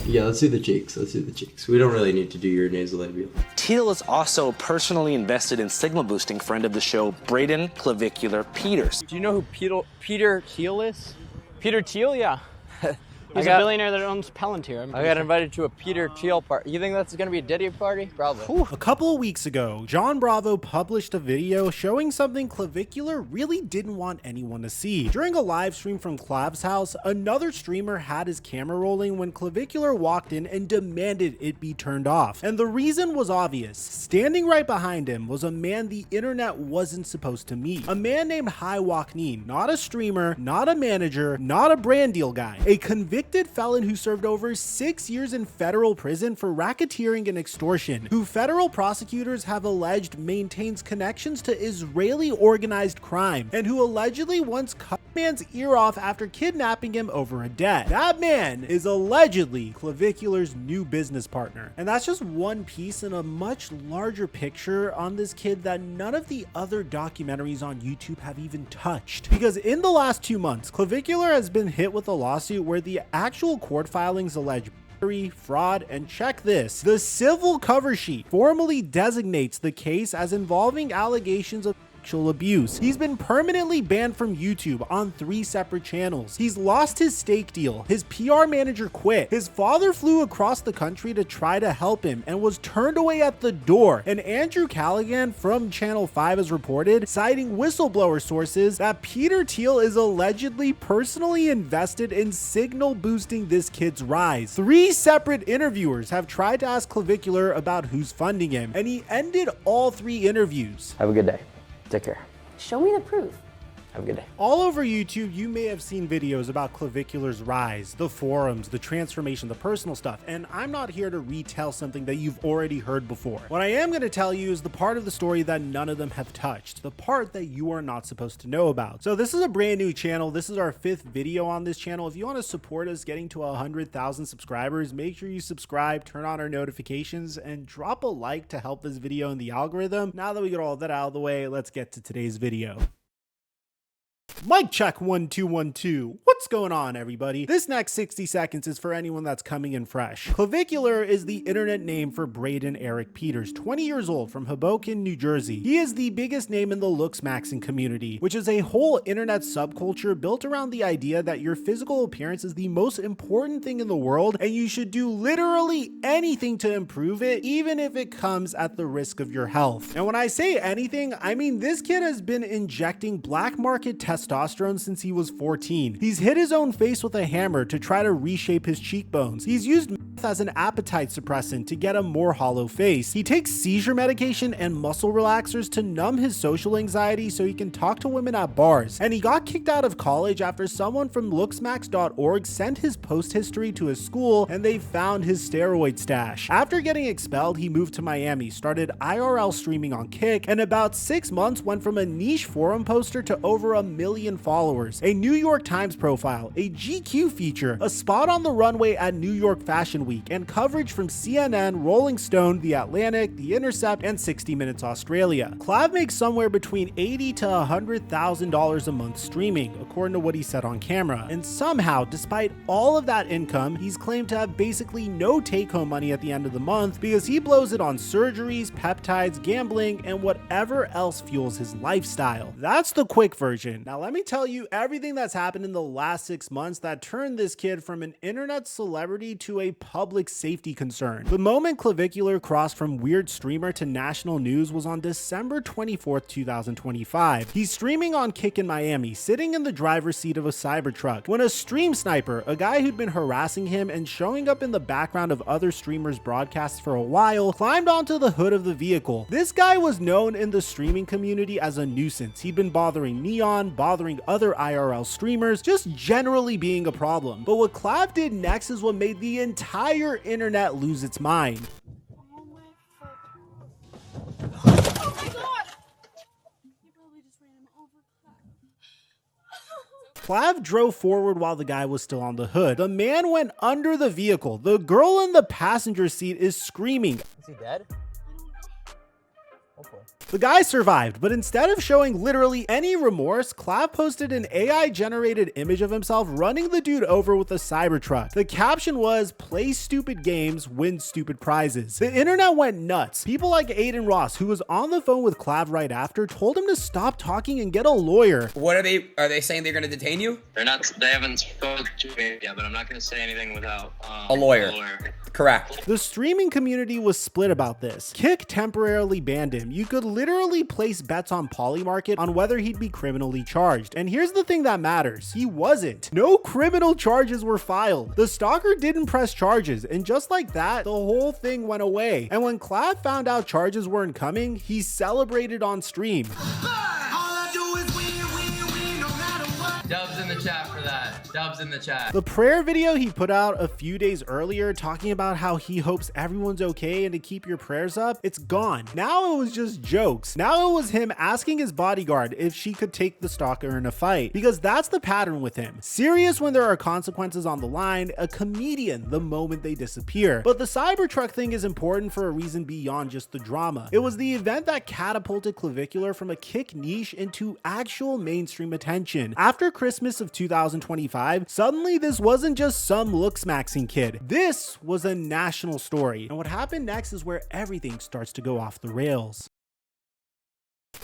Yeah, let's do the cheeks. Let's do the cheeks. We don't really need to do your nasolabial. Thiel is also personally invested in signal boosting friend of the show, Braden Clavicular Peters. Do you know who Peter Thiel is? Peter Thiel, yeah. He's a billionaire that owns Palantir. I got invited to a Peter Thiel party. You think that's going to be a Diddy party? Probably. Whew. A couple of weeks ago, John Bravo published a video showing something Clavicular really didn't want anyone to see. During a live stream from Clav's house, another streamer had his camera rolling when Clavicular walked in and demanded it be turned off. And the reason was obvious. Standing right behind him was a man the internet wasn't supposed to meet. A man named Hai Waknin, not a streamer, not a manager, not a brand deal guy. A convicted felon who served over 6 years in federal prison for racketeering and extortion, who federal prosecutors have alleged maintains connections to Israeli organized crime, and who allegedly once cut a man's ear off after kidnapping him over a debt. That man is allegedly Clavicular's new business partner. And that's just one piece in a much larger picture on this kid that none of the other documentaries on YouTube have even touched. Because in the last 2 months, Clavicular has been hit with a lawsuit where the actual court filings allege fraud, and check this, the civil cover sheet formally designates the case as involving allegations of sexual abuse. He's been permanently banned from YouTube on 3 separate channels. He's lost his steak deal. His PR manager quit. His father flew across the country to try to help him and was turned away at the door. And Andrew Callaghan from Channel 5 has reported, citing whistleblower sources, that Peter Thiel is allegedly personally invested in signal boosting this kid's rise. 3 separate interviewers have tried to ask Clavicular about who's funding him, and he ended all 3 interviews. Have a good day. Take care. Show me the proof. Have a good day. All over YouTube, you may have seen videos about Clavicular's rise, the forums, the transformation, the personal stuff, and I'm not here to retell something that you've already heard before. What I am going to tell you is the part of the story that none of them have touched, the part that you are not supposed to know about. So this is a brand new channel. This is our 5th video on this channel. If you want to support us getting to 100,000 subscribers, make sure you subscribe, turn on our notifications, and drop a like to help this video in the algorithm. Now that we get all of that out of the way, let's get to today's video. Mic check 1 2 1 2. What's going on, everybody? This next 60 seconds is for anyone that's coming in fresh. Clavicular is the internet name for Braden Eric Peters, 20 years old, from Hoboken, New Jersey. He is the biggest name in the Looksmaxxing community, which is a whole internet subculture built around the idea that your physical appearance is the most important thing in the world, and you should do literally anything to improve it, even if it comes at the risk of your health. And when I say anything, I mean this kid has been injecting black market testosterone since he was 14. He's hit his own face with a hammer to try to reshape his cheekbones. He's used meth as an appetite suppressant to get a more hollow face. He takes seizure medication and muscle relaxers to numb his social anxiety so he can talk to women at bars. And he got kicked out of college after someone from Looksmaxx.org sent his post history to his school and they found his steroid stash. After getting expelled, he moved to Miami, started IRL streaming on Kick, and about 6 months went from a niche forum poster to over 1 million followers, a New York Times profile, a GQ feature, a spot on the runway at New York Fashion Week, and coverage from CNN, Rolling Stone, The Atlantic, The Intercept, and 60 Minutes Australia. Clav makes somewhere between $80,000 to $100,000 a month streaming, according to what he said on camera. And somehow, despite all of that income, he's claimed to have basically no take-home money at the end of the month because he blows it on surgeries, peptides, gambling, and whatever else fuels his lifestyle. That's the quick version. Now let me tell you everything that's happened in the last 6 months that turned this kid from an internet celebrity to a public safety concern. The moment Clavicular crossed from weird streamer to national news was on December 24th, 2025. He's streaming on Kick in Miami, sitting in the driver's seat of a Cybertruck, when a stream sniper, a guy who'd been harassing him and showing up in the background of other streamers' broadcasts for a while, climbed onto the hood of the vehicle. This guy was known in the streaming community as a nuisance. He'd been bothering Neon, bothering other IRL streamers, just generally being a problem. But what Clav did next is what made the entire internet lose its mind. Clav drove forward while the guy was still on the hood. The man went under the vehicle. The girl in the passenger seat is screaming. Is he dead? The guy survived, but instead of showing literally any remorse, Clav posted an AI-generated image of himself running the dude over with a Cybertruck. The caption was, "Play stupid games, win stupid prizes." The internet went nuts. People like Aiden Ross, who was on the phone with Clav right after, told him to stop talking and get a lawyer. What are they saying they're going to detain you? They haven't spoken to me yet, but I'm not going to say anything without a lawyer. Correct. The streaming community was split about this. Kick temporarily banned him. You could literally place bets on Polymarket on whether he'd be criminally charged. And here's the thing that matters. He wasn't. No criminal charges were filed. The stalker didn't press charges, and just like that, the whole thing went away. And when Clav found out charges weren't coming, he celebrated on stream. Dubs in the chat for that. Dubs in the chat. The prayer video he put out a few days earlier talking about how he hopes everyone's okay and to keep your prayers up, it's gone. Now it was just jokes. Now it was him asking his bodyguard if she could take the stalker in a fight, because that's the pattern with him. Serious when there are consequences on the line, a comedian the moment they disappear. But the Cybertruck thing is important for a reason beyond just the drama. It was the event that catapulted Clavicular from a kick niche into actual mainstream attention. After Christmas of 2025, suddenly this wasn't just some Looksmaxxing kid. This was a national story. And what happened next is where everything starts to go off the rails.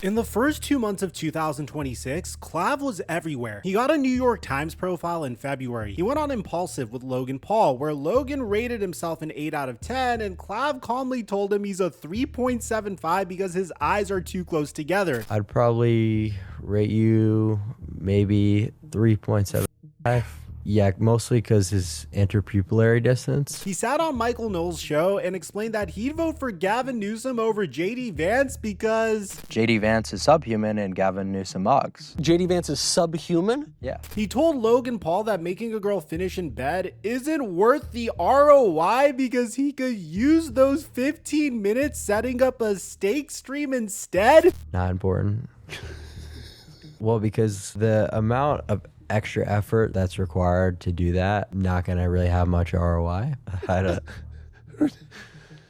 In the first 2 months of 2026, Clav was everywhere. He got a New York Times profile in February. He went on Impulsive with Logan Paul, where Logan rated himself an 8 out of 10, and Clav calmly told him he's a 3.75 because his eyes are too close together. I'd probably rate you maybe 3.75. Yeah, mostly because his interpupillary distance. He sat on Michael Knowles' show and explained that he'd vote for Gavin Newsom over JD Vance because JD Vance is subhuman and Gavin Newsom mugs. JD Vance is subhuman? Yeah. he told Logan Paul that making a girl finish in bed isn't worth the ROI because he could use those 15 minutes setting up a steak stream instead. Not important. Well, because the amount of extra effort that's required to do that, not gonna really have much ROI. I don't.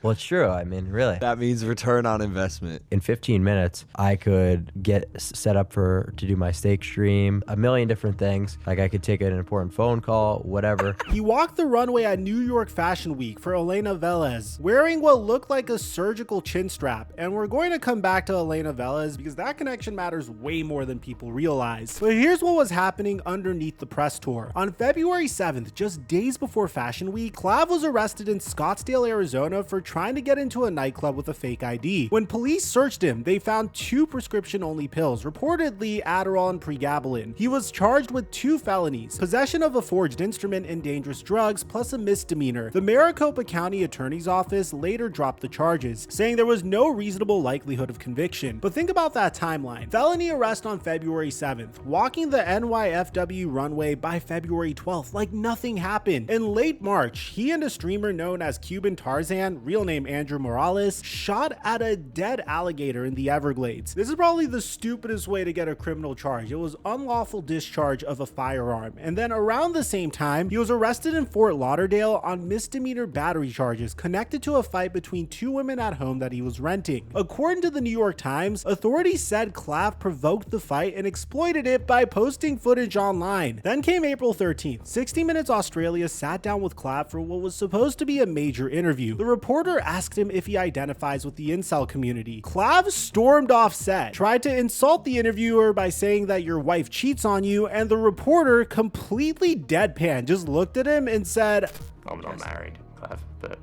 Well, it's true. I mean, really. That means return on investment. In 15 minutes, I could get set up to do my steak stream, a million different things. Like I could take an important phone call, whatever. He walked the runway at New York Fashion Week for Elena Velez, wearing what looked like a surgical chin strap. And we're going to come back to Elena Velez because that connection matters way more than people realize. But here's what was happening underneath the press tour. On February 7th, just days before Fashion Week, Clav was arrested in Scottsdale, Arizona for trying to get into a nightclub with a fake ID. When police searched him, they found 2 prescription-only pills, reportedly Adderall and pregabalin. He was charged with 2 felonies, possession of a forged instrument and dangerous drugs, plus a misdemeanor. The Maricopa County Attorney's Office later dropped the charges, saying there was no reasonable likelihood of conviction. But think about that timeline. Felony arrest on February 7th, walking the NYFW runway by February 12th like nothing happened. In late March, he and a streamer known as Cuban Tarzan, real name Andrew Morales, shot at a dead alligator in the Everglades. This is probably the stupidest way to get a criminal charge. It was unlawful discharge of a firearm. And then around the same time, he was arrested in Fort Lauderdale on misdemeanor battery charges connected to a fight between 2 women at home that he was renting. According to the New York Times, authorities said Clav provoked the fight and exploited it by posting footage online. Then came April 13th. 60 Minutes Australia sat down with Clav for what was supposed to be a major interview. The reporter asked him if he identifies with the incel community. Clav stormed off set, tried to insult the interviewer by saying that your wife cheats on you, and the reporter completely deadpan just looked at him and said, I'm not married, Clav, but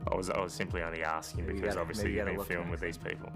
I was simply only asking because obviously you've been filmed with these people.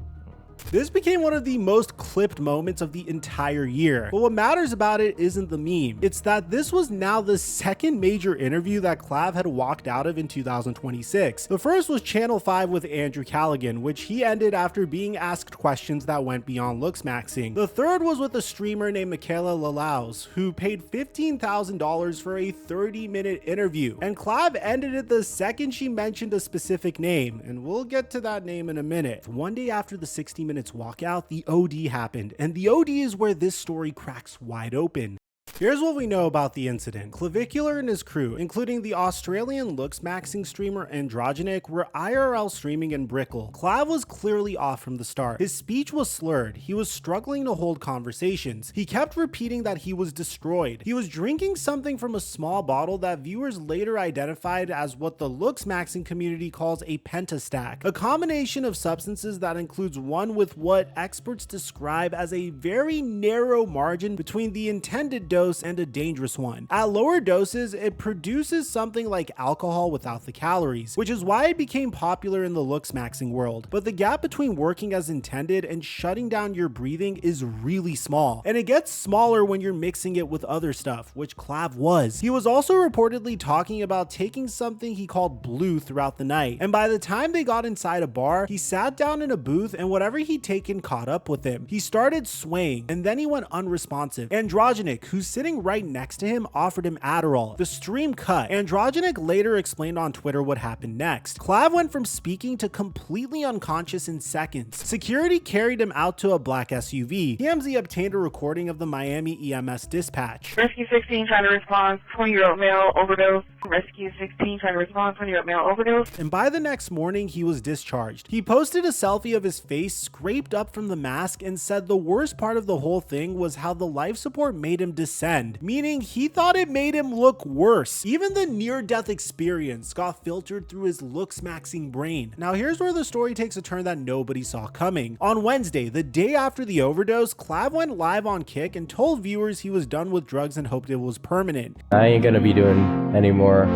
This became one of the most clipped moments of the entire year. But what matters about it isn't the meme. It's that this was now the second major interview that Clav had walked out of in 2026. The first was Channel 5 with Andrew Callaghan, which he ended after being asked questions that went beyond Looksmaxxing. The third was with a streamer named Michaela Lalaus, who paid $15,000 for a 30-minute interview. And Clav ended it the second she mentioned a specific name, and we'll get to that name in a minute. One day after the 60 minutes walkout, the OD happened, and the OD is where this story cracks wide open. Here's what we know about the incident. Clavicular and his crew, including the Australian Looksmaxxing streamer Androgenic, were IRL streaming in Brickell. Clav was clearly off from the start. His speech was slurred. He was struggling to hold conversations. He kept repeating that he was destroyed. He was drinking something from a small bottle that viewers later identified as what the Looksmaxxing community calls a pentastack, a combination of substances that includes one with what experts describe as a very narrow margin between the intended dose and a dangerous one. At lower doses, it produces something like alcohol without the calories, which is why it became popular in the Looksmaxxing world. But the gap between working as intended and shutting down your breathing is really small, and it gets smaller when you're mixing it with other stuff, which Clav was. He was also reportedly talking about taking something he called blue throughout the night, and by the time they got inside a bar, he sat down in a booth and whatever he'd taken caught up with him. He started swaying, and then he went unresponsive. Androgenic, who's sitting right next to him, offered him Adderall. The stream cut. Androgenic later explained on Twitter what happened next. Clav went from speaking to completely unconscious in seconds. Security carried him out to a black SUV. TMZ obtained a recording of the Miami EMS dispatch. Rescue 16 trying to respond, 20-year-old male overdose. Rescue 16 trying to respond, 20-year-old male overdose. And by the next morning, he was discharged. He posted a selfie of his face scraped up from the mask and said the worst part of the whole thing was how the life support made him descend, meaning he thought it made him look worse. Even the near-death experience got filtered through his Looksmaxxing brain. Now here's where the story takes a turn that nobody saw coming. On Wednesday, the day after the overdose, Clav went live on Kick and told viewers he was done with drugs and hoped it was permanent. I ain't gonna be doing any more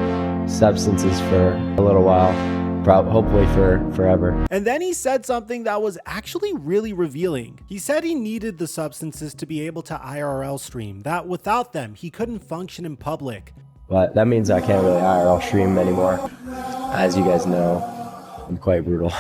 substances for a little while. Hopefully for forever. And then he said something that was actually really revealing. He said he needed the substances to be able to IRL stream, that without them, he couldn't function in public. But that means I can't really IRL stream anymore. As you guys know, I'm quite brutal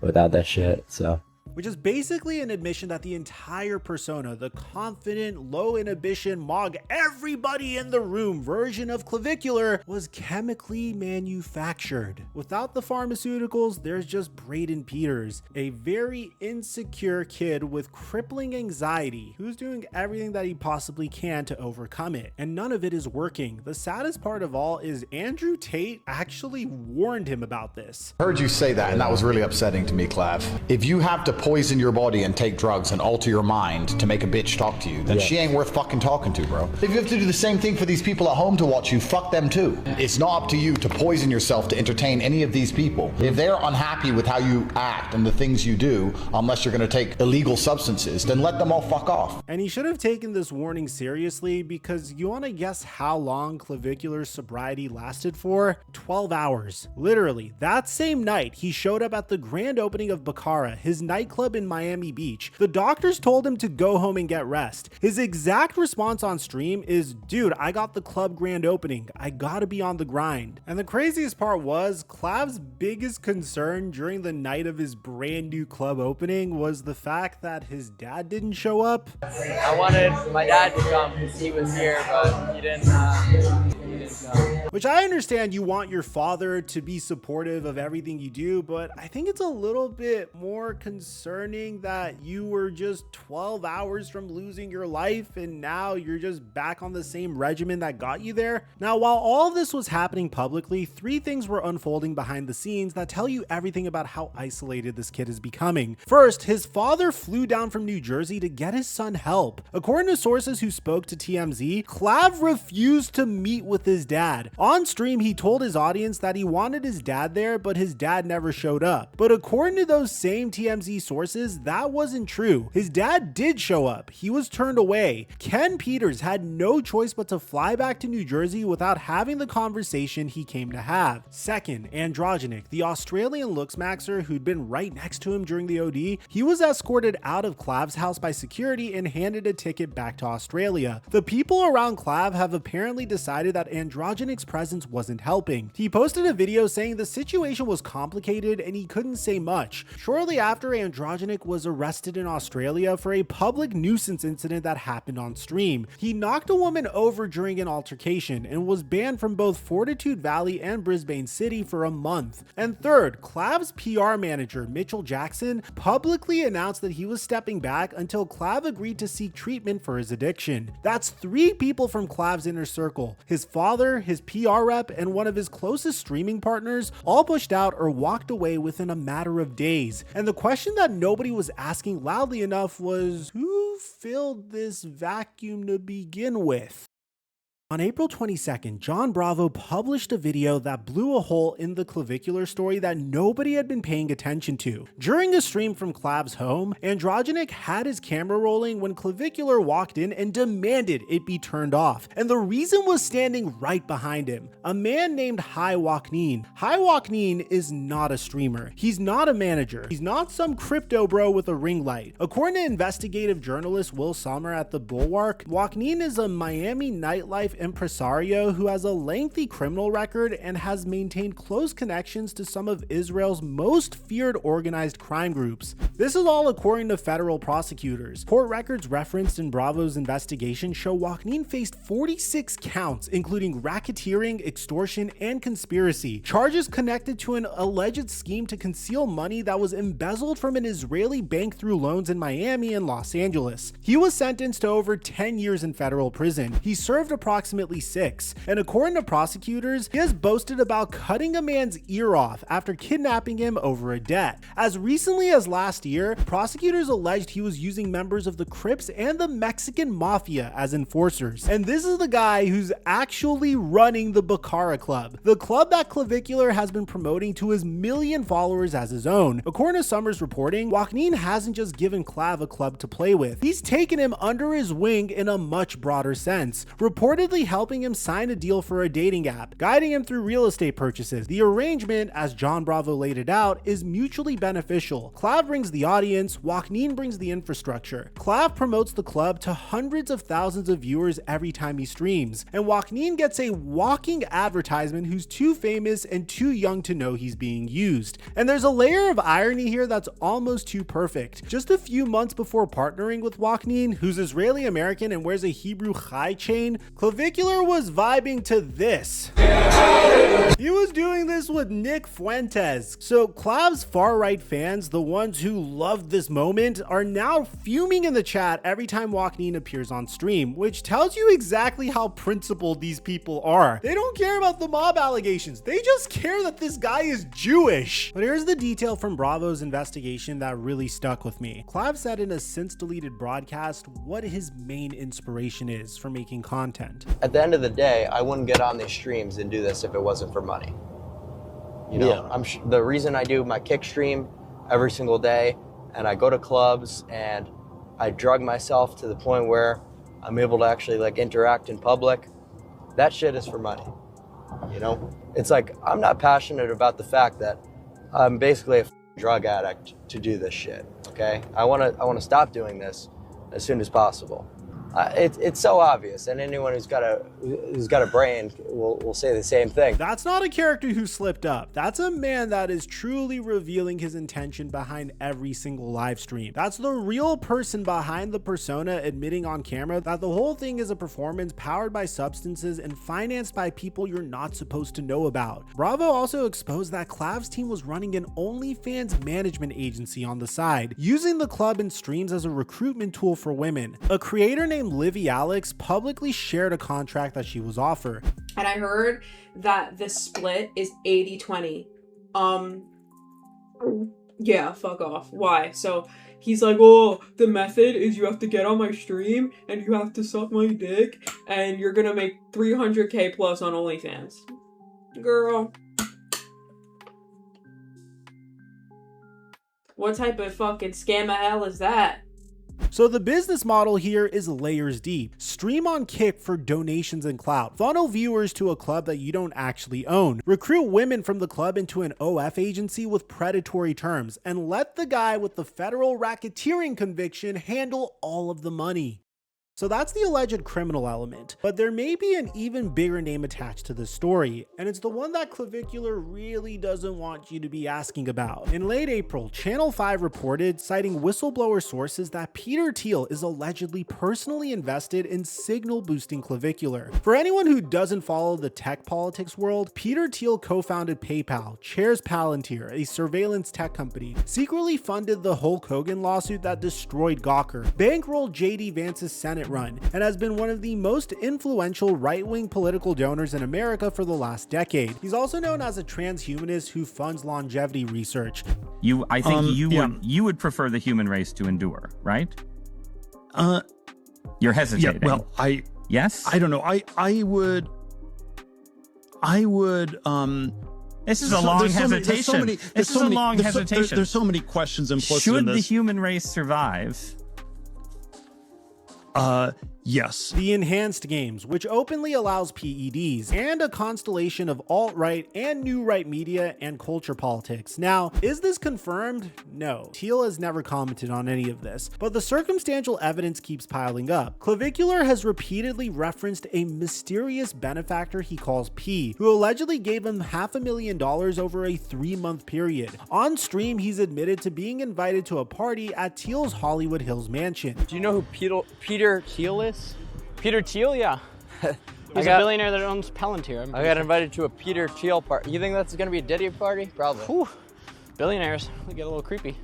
without that shit, so. Which is basically an admission that the entire persona, the confident, low inhibition, mog everybody in the room version of Clavicular, was chemically manufactured. Without the pharmaceuticals, there's just Braden Peters, a very insecure kid with crippling anxiety who's doing everything that he possibly can to overcome it, and none of it is working. The saddest part of all is Andrew Tate actually warned him about this. I heard you say that, and that was really upsetting to me, Clav. If you have to poison your body and take drugs and alter your mind to make a bitch talk to you, then she ain't worth fucking talking to, bro. If you have to do the same thing for these people at home to watch you, fuck them too. It's not up to you to poison yourself to entertain any of these people. If they're unhappy with how you act and the things you do, unless you're gonna take illegal substances, then let them all fuck off. And he should have taken this warning seriously, because you wanna guess how long Clavicular's sobriety lasted for? 12 hours. Literally, that same night, he showed up at the grand opening of Baccara, his nightclub in Miami Beach. The doctors told him to go home and get rest. His exact response on stream is, dude, I got the club grand opening. I gotta be on the grind. And the craziest part was, Clav's biggest concern during the night of his brand new club opening was the fact that his dad didn't show up. I wanted my dad to come because he was here, but he didn't come. Which I understand, you want your father to be supportive of everything you do, but I think it's a little bit more concerning that you were just 12 hours from losing your life and now you're just back on the same regimen that got you there. Now, while all of this was happening publicly, 3 things were unfolding behind the scenes that tell you everything about how isolated this kid is becoming. First, his father flew down from New Jersey to get his son help. According to sources who spoke to TMZ, Clav refused to meet with his dad. On stream, he told his audience that he wanted his dad there, but his dad never showed up. But according to those same TMZ sources, that wasn't true. His dad did show up. He was turned away. Ken Peters had no choice but to fly back to New Jersey without having the conversation he came to have. Second, Androgenic, the Australian Looksmaxxer who'd been right next to him during the OD, he was escorted out of Clav's house by security and handed a ticket back to Australia. The people around Clav have apparently decided that Androgenic's presence wasn't helping. He posted a video saying the situation was complicated and he couldn't say much. Shortly after, Androgenic was arrested in Australia for a public nuisance incident that happened on stream. He knocked a woman over during an altercation and was banned from both Fortitude Valley and Brisbane City for a month. And third, Clav's PR manager, Mitchell Jackson, publicly announced that he was stepping back until Clav agreed to seek treatment for his addiction. That's 3 people from Clav's inner circle: his father, his PR rep, and one of his closest streaming partners, all pushed out or walked away within a matter of days. And the question that nobody was asking loudly enough was, who filled this vacuum to begin with? On April 22nd, John Bravo published a video that blew a hole in the Clavicular story that nobody had been paying attention to. During a stream from Clav's home, Androgenic had his camera rolling when Clavicular walked in and demanded it be turned off. And the reason was standing right behind him, a man named Hai Wakneen. Hai Wakneen is not a streamer. He's not a manager. He's not some crypto bro with a ring light. According to investigative journalist Will Sommer at The Bulwark, Wakneen is a Miami nightlife impresario who has a lengthy criminal record and has maintained close connections to some of Israel's most feared organized crime groups. This is all according to federal prosecutors. Court records referenced in Bravo's investigation show Wakneen faced 46 counts, including racketeering, extortion, and conspiracy. Charges connected to an alleged scheme to conceal money that was embezzled from an Israeli bank through loans in Miami and Los Angeles. He was sentenced to over 10 years in federal prison. He served approximately 6, and according to prosecutors, he has boasted about cutting a man's ear off after kidnapping him over a debt. As recently as last year, prosecutors alleged he was using members of the Crips and the Mexican Mafia as enforcers. And this is the guy who's actually running the Baccara Club, the club that Clavicular has been promoting to his million followers as his own. According to Summers' reporting, Wakneen hasn't just given Clav a club to play with, he's taken him under his wing in a much broader sense, reportedly helping him sign a deal for a dating app, guiding him through real estate purchases. The arrangement, as John Bravo laid it out, is mutually beneficial. Clav brings the audience, Wakneen brings the infrastructure. Clav promotes the club to hundreds of thousands of viewers every time he streams, and Wakneen gets a walking advertisement who's too famous and too young to know he's being used. And there's a layer of irony here that's almost too perfect. Just a few months before partnering with Wakneen, who's Israeli American and wears a Hebrew chai chain, Clavicular was vibing to this. He was doing this with Nick Fuentes. So Clav's far-right fans, the ones who loved this moment, are now fuming in the chat every time Wakneen appears on stream, which tells you exactly how principled these people are. They don't care about the mob allegations. They just care that this guy is Jewish. But here's the detail from Bravo's investigation that really stuck with me. Clav said in a since-deleted broadcast what his main inspiration is for making content. At the end of the day, I wouldn't get on these streams and do this if it wasn't for money. You know, the reason I do my kick stream every single day, and I go to clubs and I drug myself to the point where I'm able to actually like interact in public, that shit is for money. You know, it's like, I'm not passionate about the fact that I'm basically a drug addict to do this shit. Okay, I want to stop doing this as soon as possible. It's so obvious, and anyone who's got a brain will say the same thing. That's not a character who slipped up. That's a man that is truly revealing his intention behind every single live stream. That's the real person behind the persona, admitting on camera that the whole thing is a performance powered by substances and financed by people you're not supposed to know about. Bravo also exposed that Clav's team was running an OnlyFans management agency on the side, using the club and streams as a recruitment tool for women. A creator named Livy Alex publicly shared a contract that she was offered. And I heard that the split is 80-20. Yeah, fuck off. Why? So he's like, oh, the method is you have to get on my stream and you have to suck my dick and you're gonna make 300K plus on OnlyFans. Girl. What type of fucking scam of hell is that? So the business model here is layers deep. Stream on Kick for donations and clout. Funnel viewers to a club that you don't actually own. Recruit women from the club into an OF agency with predatory terms. And let the guy with the federal racketeering conviction handle all of the money. So that's the alleged criminal element, but there may be an even bigger name attached to this story, and it's the one that Clavicular really doesn't want you to be asking about. In late April, Channel 5 reported, citing whistleblower sources, that Peter Thiel is allegedly personally invested in signal boosting Clavicular. For anyone who doesn't follow the tech politics world, Peter Thiel co-founded PayPal, chairs Palantir, a surveillance tech company, secretly funded the Hulk Hogan lawsuit that destroyed Gawker, bankrolled JD Vance's Senate run, and has been one of the most influential right-wing political donors in America for the last decade. He's also known as a transhumanist who funds longevity research. I think you would prefer the human race to endure, right? You're hesitating. Yeah, well, yes? I don't know. I would this is a long hesitation. This is a long hesitation. There's so many questions implicit in this. Should the this. human race survive? Yes. The Enhanced Games, which openly allows PEDs, and a constellation of alt-right and new right media and culture politics. Now, is this confirmed? No. Thiel has never commented on any of this, but the circumstantial evidence keeps piling up. Clavicular has repeatedly referenced a mysterious benefactor he calls P, who allegedly gave him $500,000 over a 3-month period. On stream, he's admitted to being invited to a party at Thiel's Hollywood Hills mansion. Do you know who Peter Thiel is? Peter Thiel, yeah. He's a billionaire that owns Palantir. I got invited to a Peter Thiel party. You think that's gonna be a Diddy party? Probably. Whew. Billionaires, they get a little creepy.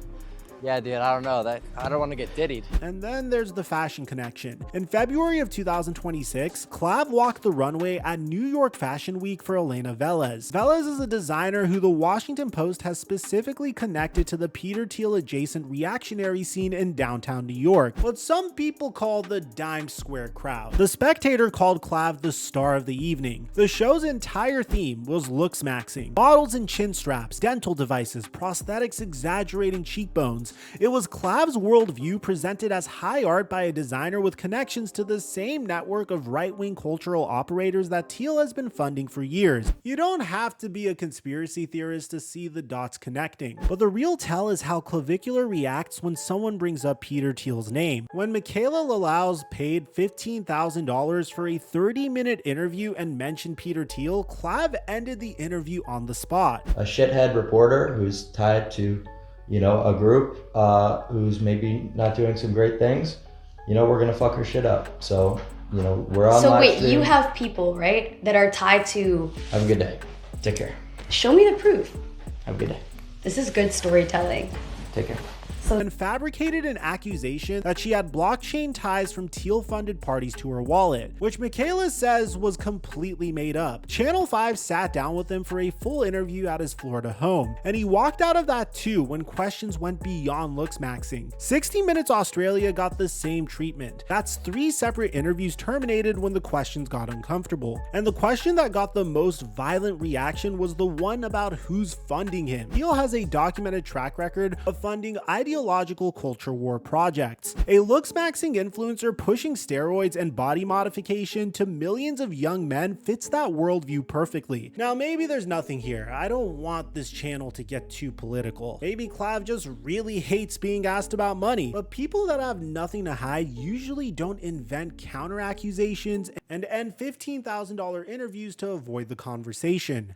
Yeah, dude, I don't know. I don't want to get diddied. And then there's the fashion connection. In February of 2026, Clav walked the runway at New York Fashion Week for Elena Velez. Velez is a designer who the Washington Post has specifically connected to the Peter Thiel adjacent reactionary scene in downtown New York, what some people call the Dime Square crowd. The Spectator called Clav the star of the evening. The show's entire theme was Looksmaxxing. Models and chin straps, dental devices, prosthetics exaggerating cheekbones. It was Clav's worldview presented as high art by a designer with connections to the same network of right-wing cultural operators that Thiel has been funding for years. You don't have to be a conspiracy theorist to see the dots connecting, but the real tell is how Clavicular reacts when someone brings up Peter Thiel's name. When Michaela Lalaus paid $15,000 for a 30-minute interview and mentioned Peter Thiel, Clav ended the interview on the spot. A shithead reporter who's tied to a group who's maybe not doing some great things, we're gonna fuck her shit up. So, we're on. So wait, stream. you have people, right, that are tied to... Have a good day. Take care. Show me the proof. Have a good day. This is good storytelling. Take care. And fabricated an accusation that she had blockchain ties from Thiel-funded parties to her wallet, which Michaela says was completely made up. Channel 5 sat down with him for a full interview at his Florida home, and he walked out of that too when questions went beyond Looksmaxxing. 60 Minutes Australia got the same treatment. That's 3 separate interviews terminated when the questions got uncomfortable. And the question that got the most violent reaction was the one about who's funding him. Thiel has a documented track record of funding ideological culture war projects. A Looksmaxxing influencer pushing steroids and body modification to millions of young men fits that worldview perfectly. Now, maybe there's nothing here. I don't want this channel to get too political. Maybe Clav just really hates being asked about money, but people that have nothing to hide usually don't invent counter accusations and end $15,000 interviews to avoid the conversation.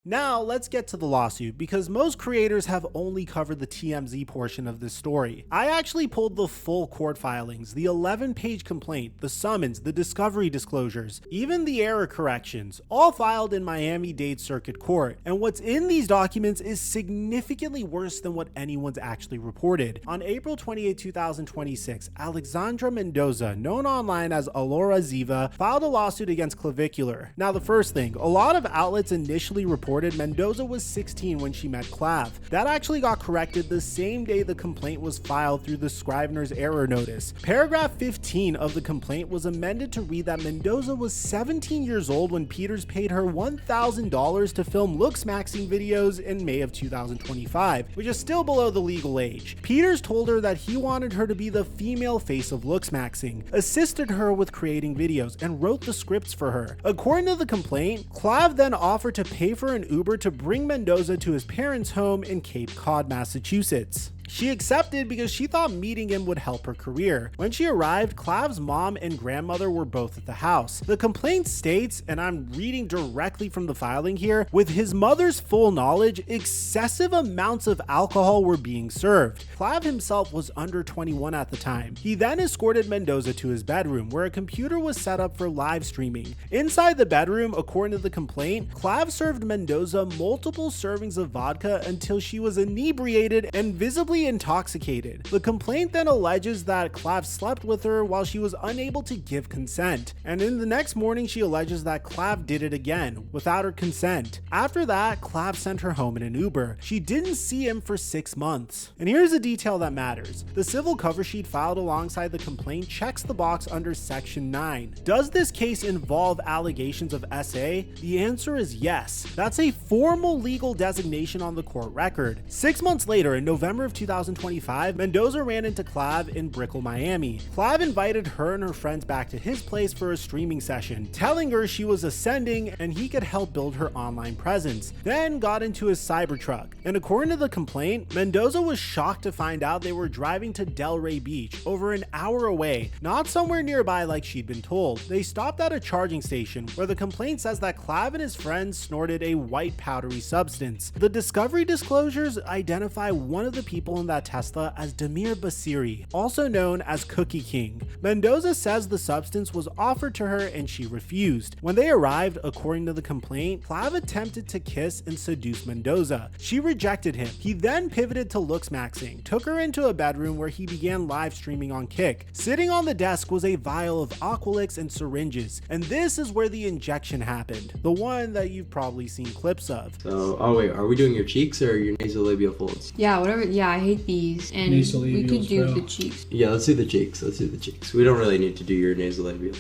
Now, let's get to the lawsuit, because most creators have only covered the TMZ portion of this story. I actually pulled the full court filings, the 11-page complaint, the summons, the discovery disclosures, even the error corrections, all filed in Miami-Dade Circuit Court. And what's in these documents is significantly worse than what anyone's actually reported. On April 28, 2026, Alexandra Mendoza, known online as Alora Ziva, filed a lawsuit against Clavicular. Now, the first thing, a lot of outlets initially reported Mendoza was 16 when she met Clav. That actually got corrected the same day the complaint was filed through the Scrivener's error notice. Paragraph 15 of the complaint was amended to read that Mendoza was 17 years old when Peters paid her $1,000 to film Looksmaxxing videos in May of 2025, which is still below the legal age. Peters told her that he wanted her to be the female face of Looksmaxxing, assisted her with creating videos, and wrote the scripts for her. According to the complaint, Clav then offered to pay for an Uber to bring Mendoza to his parents' home in Cape Cod, Massachusetts. She accepted because she thought meeting him would help her career. When she arrived, Clav's mom and grandmother were both at the house. The complaint states, and I'm reading directly from the filing here, with his mother's full knowledge, excessive amounts of alcohol were being served. Clav himself was under 21 at the time. He then escorted Mendoza to his bedroom, where a computer was set up for live streaming. Inside the bedroom, according to the complaint, Clav served Mendoza multiple servings of vodka until she was inebriated and visibly intoxicated. The complaint then alleges that Clav slept with her while she was unable to give consent, and in the next morning she alleges that Clav did it again without her consent. After that, Clav sent her home in an Uber. She didn't see him for 6 months. And here's a detail that matters. The civil cover sheet filed alongside the complaint checks the box under section 9. Does this case involve allegations of SA? The answer is yes. That's a formal legal designation on the court record. 6 months later, in November of 2025, Mendoza ran into Clav in Brickell, Miami. Clav invited her and her friends back to his place for a streaming session, telling her she was ascending and he could help build her online presence, then got into his Cybertruck. And according to the complaint, Mendoza was shocked to find out they were driving to Delray Beach, over an hour away, not somewhere nearby like she'd been told. They stopped at a charging station where the complaint says that Clav and his friends snorted a white powdery substance. The discovery disclosures identify one of the people in that Tesla as Demir Basiri, also known as Cookie King. Mendoza says the substance was offered to her and she refused. When they arrived, according to the complaint, Clav attempted to kiss and seduce Mendoza. She rejected him. He then pivoted to Looksmaxxing, took her into a bedroom where he began live streaming on Kick. Sitting on the desk was a vial of Aqualix and syringes, and this is where the injection happened, the one that you've probably seen clips of. So, oh wait, are we doing your cheeks or your nasolabial folds? Yeah, whatever. Yeah, I hate these. And we could do the cheeks. Yeah, let's do the cheeks. Let's do the cheeks. We don't really need to do your nasolabial.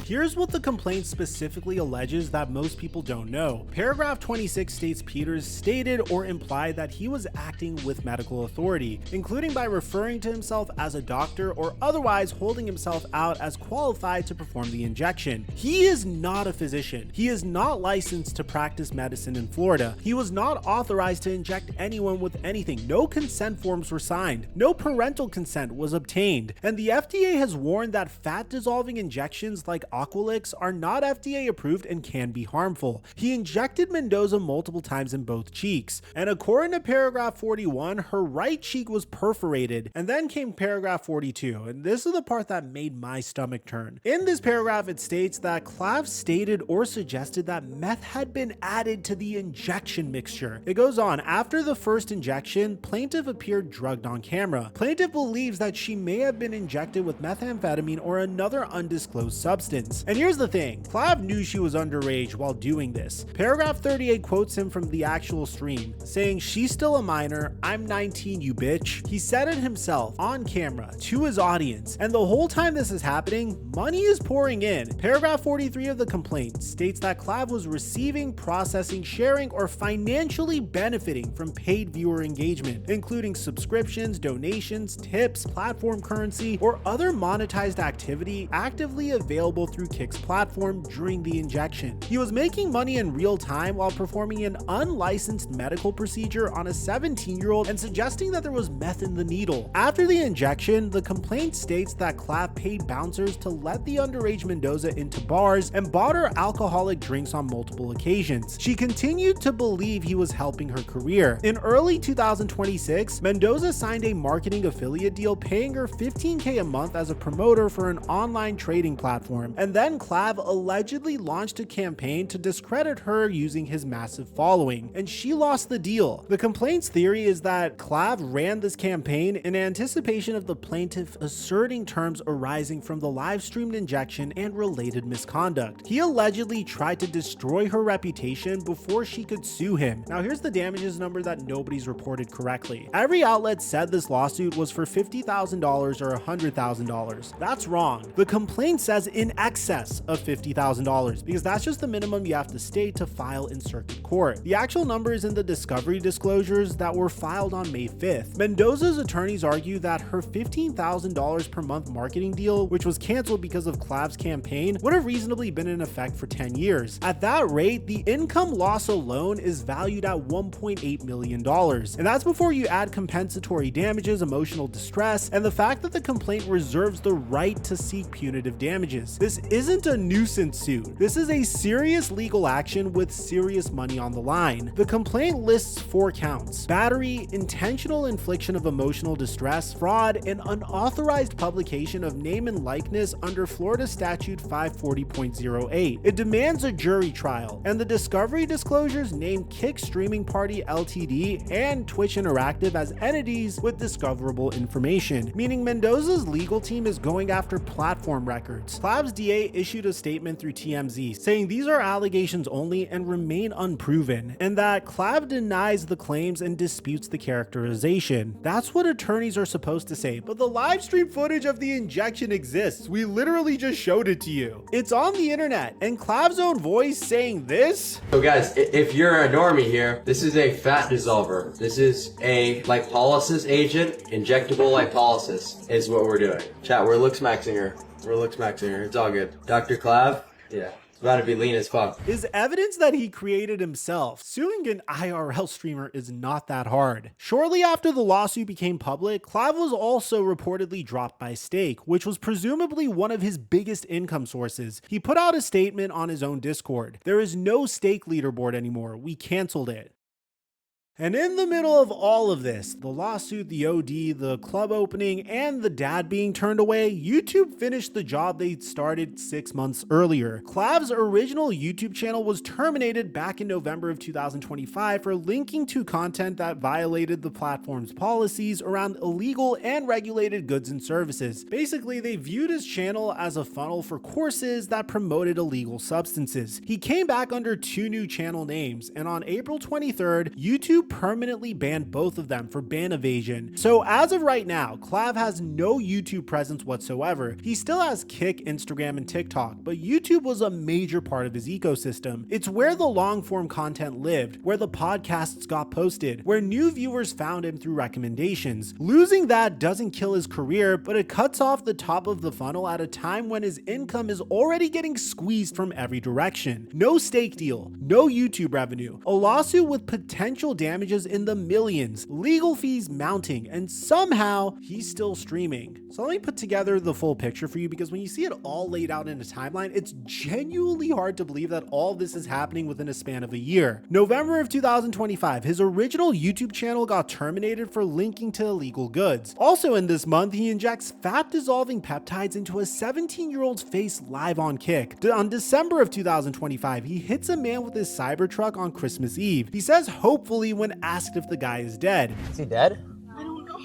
Here's what the complaint specifically alleges that most people don't know. Paragraph 26 states Peters stated or implied that he was acting with medical authority, including by referring to himself as a doctor or otherwise holding himself out as qualified to perform the injection. He is not a physician. He is not licensed to practice medicine in Florida. He was not authorized to inject anyone with anything. No consent forms were signed. No parental consent was obtained. And the FDA has warned that fat dissolving injections like Aqualix are not FDA approved and can be harmful. He injected Mendoza multiple times in both cheeks, and according to paragraph 41, her right cheek was perforated. And then came paragraph 42, and this is the part that made my stomach turn. In this paragraph, it states that Clav stated or suggested that meth had been added to the injection mixture. It goes on, after the first injection, plaintiff appeared drugged on camera. Plaintiff believes that she may have been injected with methamphetamine or another undisclosed substance. And here's the thing, Clav knew she was underage while doing this. Paragraph 38 quotes him from the actual stream, saying, "She's still a minor, I'm 19, you bitch." He said it himself, on camera, to his audience, and the whole time this is happening, money is pouring in. Paragraph 43 of the complaint states that Clav was receiving, processing, sharing, or financially benefiting from paid viewer engagement, including subscriptions, donations, tips, platform currency, or other monetized activity actively available through Kick's platform during the injection. He was making money in real time while performing an unlicensed medical procedure on a 17-year-old and suggesting that there was meth in the needle. After the injection, the complaint states that Clav paid bouncers to let the underage Mendoza into bars and bought her alcoholic drinks on multiple occasions. She continued to believe he was helping her career. In early 2026, Mendoza signed a marketing affiliate deal paying her $15K a month as a promoter for an online trading platform, and then Clav allegedly launched a campaign to discredit her using his massive following, and she lost the deal. The complaint's theory is that Clav ran this campaign in anticipation of the plaintiff asserting terms arising from the live-streamed injection and related misconduct. He allegedly tried to destroy her reputation before she could sue him. Now here's the damages number that nobody's reported correctly. Every outlet said this lawsuit was for $50,000 or $100,000. That's wrong. The complaint says in excess of $50,000 because that's just the minimum you have to state to file in circuit court. The actual number is in the discovery disclosures that were filed on May 5th. Mendoza's attorneys argue that her $15,000 per month marketing deal, which was canceled because of Clav's campaign, would have reasonably been in effect for 10 years. At that rate, the income loss alone is valued at $1.8 million. And that's before you add compensatory damages, emotional distress, and the fact that the complaint reserves the right to seek punitive damages. This isn't a nuisance suit. This is a serious legal action with serious money on the line. The complaint lists 4 counts: battery, intentional infliction of emotional distress, fraud, and unauthorized publication of name and likeness under Florida Statute 540.08. It demands a jury trial, and the discovery disclosures name Kick Streaming Party Ltd and Twitch Interactive as entities with discoverable information, meaning Mendoza's legal team is going after platform records. Clav's DA issued a statement through TMZ saying these are allegations only and remain unproven, and that Clav denies the claims and disputes the characterization. That's what attorneys are supposed to say, but the live stream footage of the injection exists. We literally just showed it to you. It's on the internet, and Clav's own voice saying this. So guys, if you're a normie here, this is a fat dissolver. This is a lipolysis agent, injectable lipolysis is what we're doing. Chat, we're Looksmaxxing her. We're Looksmaxxing her. It's all good. Dr. Clav? Yeah. It's about to be lean as fuck. Is evidence that he created himself. Suing an IRL streamer is not that hard. Shortly after the lawsuit became public, Clav was also reportedly dropped by Stake, which was presumably one of his biggest income sources. He put out a statement on his own Discord. There is no Stake leaderboard anymore. We canceled it. And in the middle of all of this, the lawsuit, the OD, the club opening, and the dad being turned away, YouTube finished the job they started 6 months earlier. Clav's original YouTube channel was terminated back in November of 2025 for linking to content that violated the platform's policies around illegal and regulated goods and services. Basically, they viewed his channel as a funnel for courses that promoted illegal substances. He came back under 2 new channel names, and on April 23rd, YouTube permanently banned both of them for ban evasion. So as of right now, Clav has no YouTube presence whatsoever. He still has Kick, Instagram, and TikTok, but YouTube was a major part of his ecosystem. It's where the long form content lived, where the podcasts got posted, where new viewers found him through recommendations. Losing that doesn't kill his career, but it cuts off the top of the funnel at a time when his income is already getting squeezed from every direction. No Stake deal, no YouTube revenue, a lawsuit with potential damages in the millions, legal fees mounting, and somehow he's still streaming. So let me put together the full picture for you, because when you see it all laid out in a timeline, it's genuinely hard to believe that all this is happening within a span of a year. November of 2025, his original YouTube channel got terminated for linking to illegal goods. Also in this month, he injects fat dissolving peptides into a 17-year-old's face live on Kick. On December of 2025, he hits a man with his Cybertruck on Christmas Eve. He says hopefully when asked if the guy is dead. Is he dead? I don't know.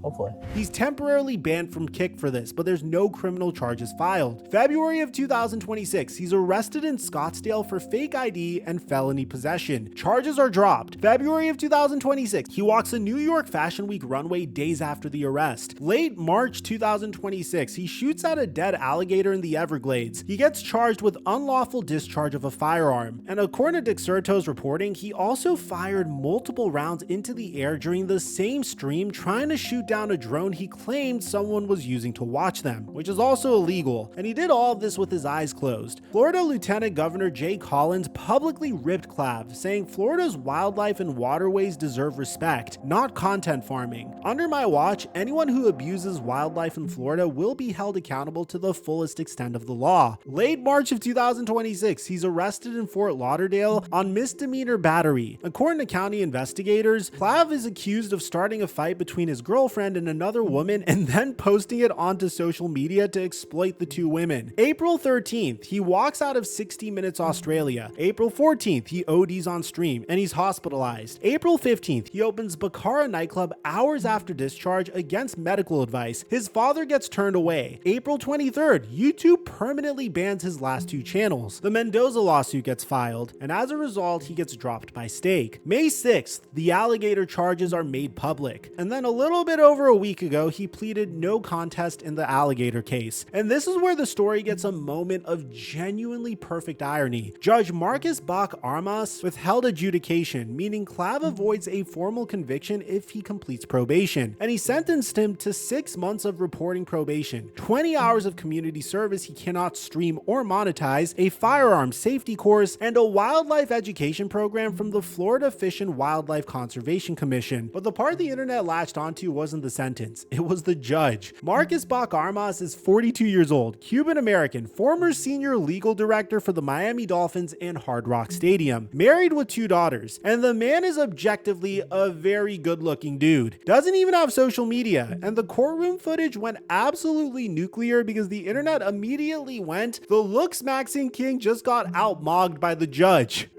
Hopefully. He's temporarily banned from Kick for this, but there's no criminal charges filed. February of 2026, he's arrested in Scottsdale for fake ID and felony possession. Charges are dropped. February of 2026, he walks a New York Fashion Week runway days after the arrest. Late March 2026, he shoots at a dead alligator in the Everglades. He gets charged with unlawful discharge of a firearm. And according to Dexerto's reporting, he also fired multiple rounds into the air during the same stream, trying to shoot down a drone he claimed someone was using to watch them, which is also illegal, and he did all of this with his eyes closed. Florida Lieutenant Governor Jay Collins publicly ripped Clav, saying Florida's wildlife and waterways deserve respect, not content farming. Under my watch, anyone who abuses wildlife in Florida will be held accountable to the fullest extent of the law. Late March of 2026, he's arrested in Fort Lauderdale on misdemeanor battery. According to county investigators, Clav is accused of starting a fight between his girlfriend and another woman and then posting it onto social media to exploit the 2 women. April 13th, he walks out of 60 Minutes Australia. April 14th, he ODs on stream and he's hospitalized. April 15th, he opens Baccara nightclub hours after discharge against medical advice. His father gets turned away. April 23rd, YouTube permanently bans his last 2 channels. The Mendoza lawsuit gets filed, and as a result, he gets dropped by Stake. May 6th, the alligator charges are made public. And then a little bit over over a week ago, he pleaded no contest in the alligator case. And this is where the story gets a moment of genuinely perfect irony. Judge Marcus Bach Armas withheld adjudication, meaning Clav avoids a formal conviction if he completes probation, and he sentenced him to 6 months of reporting probation, 20 hours of community service he cannot stream or monetize, a firearm safety course, and a wildlife education program from the Florida Fish and Wildlife Conservation Commission. But the part the internet latched onto wasn't the sentence, it was the judge. Marcus Bach Armas is 42 years old, Cuban American, former senior legal director for the Miami Dolphins and Hard Rock Stadium, married with 2 daughters, and the man is objectively a very good looking dude. Doesn't even have social media, and the courtroom footage went absolutely nuclear because the internet immediately went, the Looksmaxxing king just got outmogged by the judge.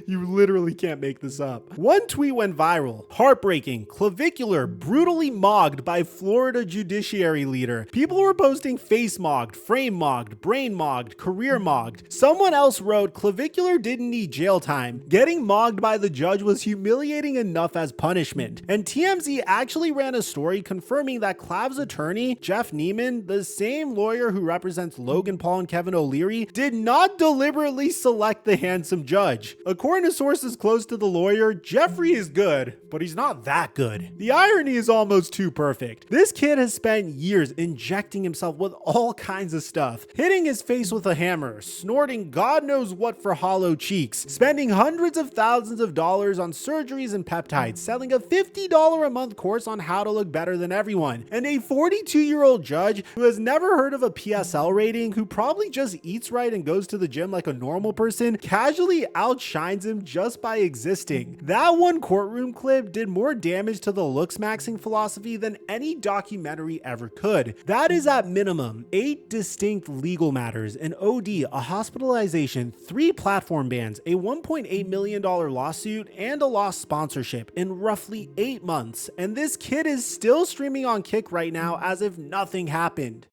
You literally can't make this up. One tweet went viral. Heartbreaking. Clavicular brutally mogged by Florida judiciary leader. People were posting face mogged, frame mogged, brain mogged, career mogged. Someone else wrote Clavicular didn't need jail time. Getting mogged by the judge was humiliating enough as punishment. And TMZ actually ran a story confirming that Clav's attorney, Jeff Neiman, the same lawyer who represents Logan Paul and Kevin O'Leary, did not deliberately select the handsome judge. According to sources close to the lawyer, Jeffrey is good, but he's not that good. The irony is almost too perfect. This kid has spent years injecting himself with all kinds of stuff, hitting his face with a hammer, snorting God knows what for hollow cheeks, spending hundreds of thousands of dollars on surgeries and peptides, selling a $50 a month course on how to look better than everyone, and a 42-year-old judge who has never heard of a PSL rating, who probably just eats right and goes to the gym like a normal person, casually outshines him just by existing. That one courtroom clip did more damage to the Looksmaxxing philosophy than any documentary ever could. That is at minimum 8 distinct legal matters, an OD, a hospitalization, 3 platform bans, a $1.8 million lawsuit, and a lost sponsorship in roughly 8 months. And this kid is still streaming on Kick right now as if nothing happened.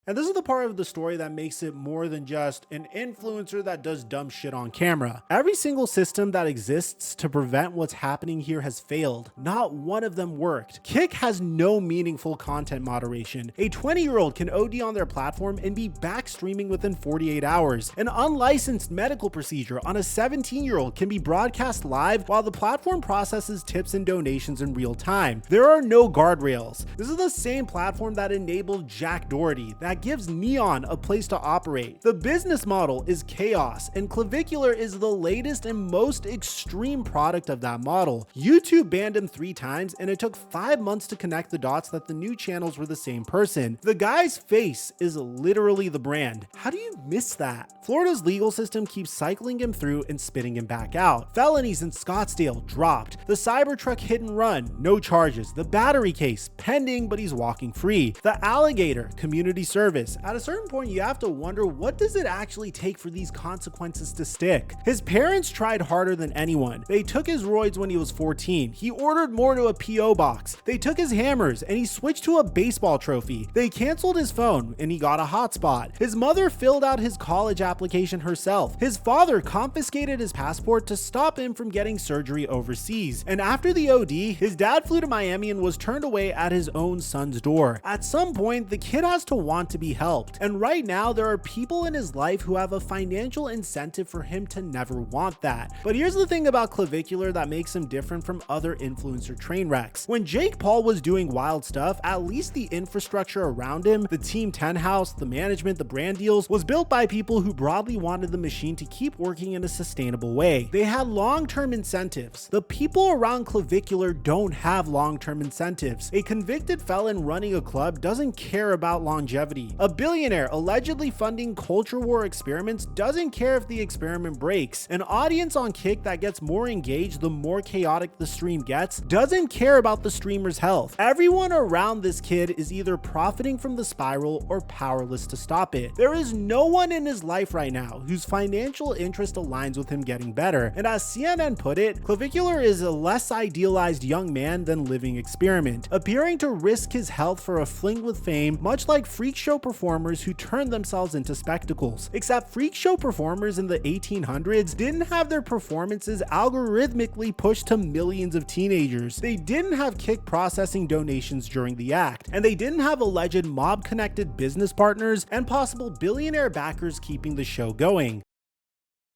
And this is the part of the story that makes it more than just an influencer that does dumb shit on camera. Every single system that exists to prevent what's happening here has failed. Not one of them worked. Kick has no meaningful content moderation. A 20-year-old can OD on their platform and be back streaming within 48 hours. An unlicensed medical procedure on a 17-year-old can be broadcast live while the platform processes tips and donations in real time. There are no guardrails. This is the same platform that enabled Jack Doherty, that gives Neon a place to operate. The business model is chaos, and Clavicular is the latest and most extreme product of that model. YouTube banned him 3 times, and it took 5 months to connect the dots that the new channels were the same person. The guy's face is literally the brand. How do you miss that? Florida's legal system keeps cycling him through and spitting him back out. Felonies in Scottsdale dropped. The Cybertruck hit and run, no charges. The battery case, pending, but he's walking free. The alligator, community service. At a certain point, you have to wonder, what does it actually take for these consequences to stick? His parents tried harder than anyone. They took his roids when he was 14. He ordered more to a PO box. They took his hammers and he switched to a baseball trophy. They canceled his phone and he got a hotspot. His mother filled out his college application herself. His father confiscated his passport to stop him from getting surgery overseas. And after the OD, his dad flew to Miami and was turned away at his own son's door. At some point, the kid has to want to be helped. And right now, there are people in his life who have a financial incentive for him to never want that. But here's the thing about Clavicular that makes him different from other influencer train wrecks. When Jake Paul was doing wild stuff, at least the infrastructure around him, the Team 10 house, the management, the brand deals, was built by people who broadly wanted the machine to keep working in a sustainable way. They had long-term incentives. The people around Clavicular don't have long-term incentives. A convicted felon running a club doesn't care about longevity. A billionaire allegedly funding culture war experiments doesn't care if the experiment breaks. An audience on Kick that gets more engaged the more chaotic the stream gets doesn't care about the streamer's health. Everyone around this kid is either profiting from the spiral or powerless to stop it. There is no one in his life right now whose financial interest aligns with him getting better. And as CNN put it, Clavicular is a less idealized young man than living experiment, appearing to risk his health for a fling with fame, much like freak show show performers who turned themselves into spectacles. Except freak show performers in the 1800s didn't have their performances algorithmically pushed to millions of teenagers. They didn't have kick processing donations during the act, and they didn't have alleged mob-connected business partners and possible billionaire backers keeping the show going.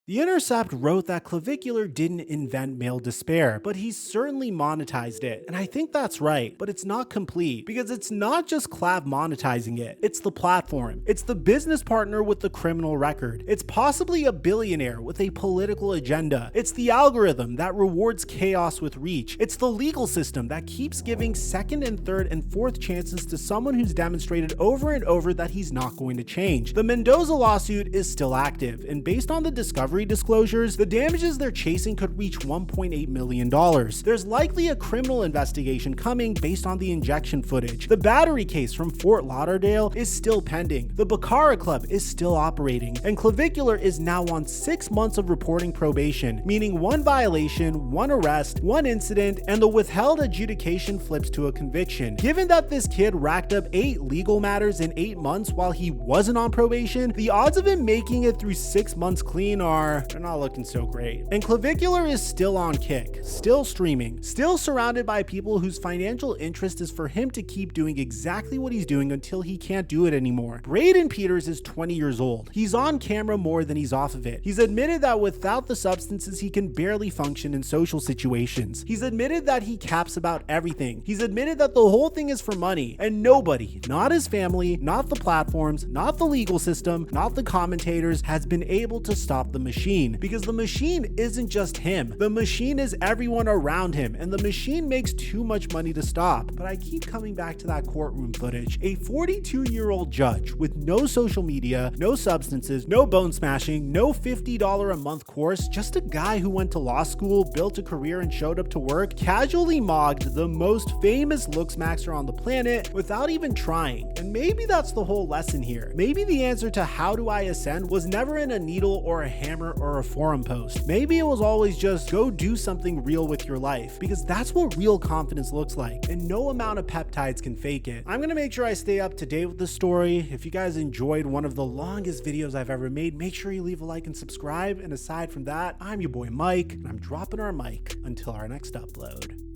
The Intercept wrote that Clavicular didn't invent male despair, but he certainly monetized it. And I think that's right, but it's not complete, because it's not just Clav monetizing it. It's the platform. It's the business partner with the criminal record. It's possibly a billionaire with a political agenda. It's the algorithm that rewards chaos with reach. It's the legal system that keeps giving second and third and fourth chances to someone who's demonstrated over and over that he's not going to change. The Mendoza lawsuit is still active, and based on the discovery disclosures, the damages they're chasing could reach $1.8 million. There's likely a criminal investigation coming based on the injection footage. The battery case from Fort Lauderdale is still pending. The Baccarat Club is still operating, and Clavicular is now on 6 months of reporting probation, meaning 1 violation, 1 arrest, 1 incident, and the withheld adjudication flips to a conviction. Given that this kid racked up 8 legal matters in 8 months while he wasn't on probation, the odds of him making it through 6 months clean they're not looking so great. And Clavicular is still on Kick, still streaming, still surrounded by people whose financial interest is for him to keep doing exactly what he's doing until he can't do it anymore. Braden Peters is 20 years old. He's on camera more than he's off of it. He's admitted that without the substances, he can barely function in social situations. He's admitted that he caps about everything. He's admitted that the whole thing is for money, and nobody, not his family, not the platforms, not the legal system, not the commentators, has been able to stop the machine. Because the machine isn't just him. The machine is everyone around him, and the machine makes too much money to stop. But I keep coming back to that courtroom footage. A 42-year-old judge with no social media, no substances, no bone smashing, no $50 a month course, just a guy who went to law school, built a career, and showed up to work, casually mocked the most famous Looksmaxxer on the planet without even trying. And maybe that's the whole lesson here. Maybe the answer to how do I ascend was never in a needle or a hammer or a forum post. Maybe it was always just go do something real with your life, because that's what real confidence looks like, and no amount of peptides can fake it. I'm gonna make sure I stay up to date with the story. If you guys enjoyed one of the longest videos I've ever made, make sure you leave a like and subscribe. And aside from that, I'm your boy Mike, and I'm dropping our mic until our next upload.